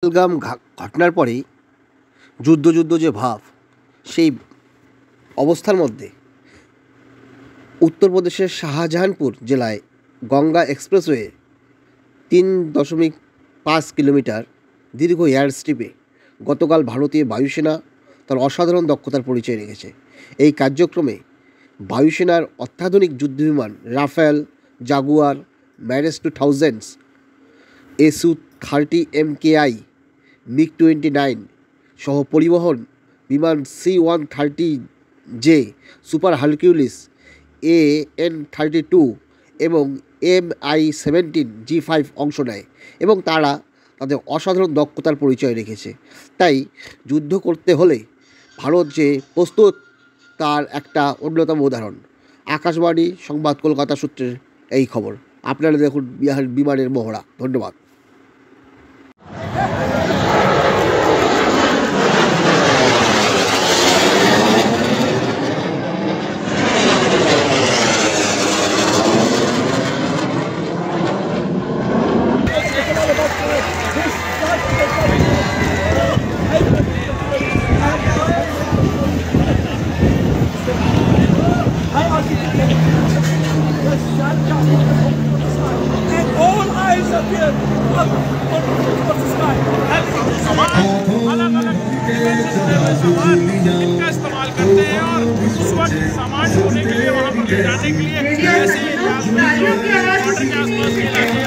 পহেলগাম ঘটনার পরেই যুদ্ধ যুদ্ধ যে ভাব, সেই অবস্থার মধ্যে উত্তরপ্রদেশের শাহজাহানপুর জেলায় গঙ্গা এক্সপ্রেসওয়ে 3.5 কিলোমিটার দীর্ঘ এয়ার স্ট্রিপে গতকাল ভারতীয় বায়ুসেনা তার অসাধারণ দক্ষতার পরিচয় রেখেছে। এই কার্যক্রমে বায়ুসেনার অত্যাধুনিক যুদ্ধবিমান Rafael, Jaguar, ম্যারেজ-2000 Su-30 MKI, MiG-29 সহ পরিবহন বিমান C-130J, সুপার হারকিউলিস, AN-32 এবং Mi-17 G5 অংশ নেয় এবং তারা তাদের অসাধারণ দক্ষতার পরিচয় রেখেছে। তাই যুদ্ধ করতে হলে ভারত যে প্রস্তুত, তার একটা অন্যতম উদাহরণ। আকাশবাণী সংবাদ কলকাতা সূত্রের এই খবর। আপনারা দেখুন বিমানের মহড়া। ধন্যবাদ। And all eyes appear up towards the sky. अलग-अलग सामान इनका इस्तेमाल करते हैं और उस वक्त सामान ढोने के लिए, वहाँ पर ले जाने के लिए ऐसे बॉर्डर के आसपास के इलाके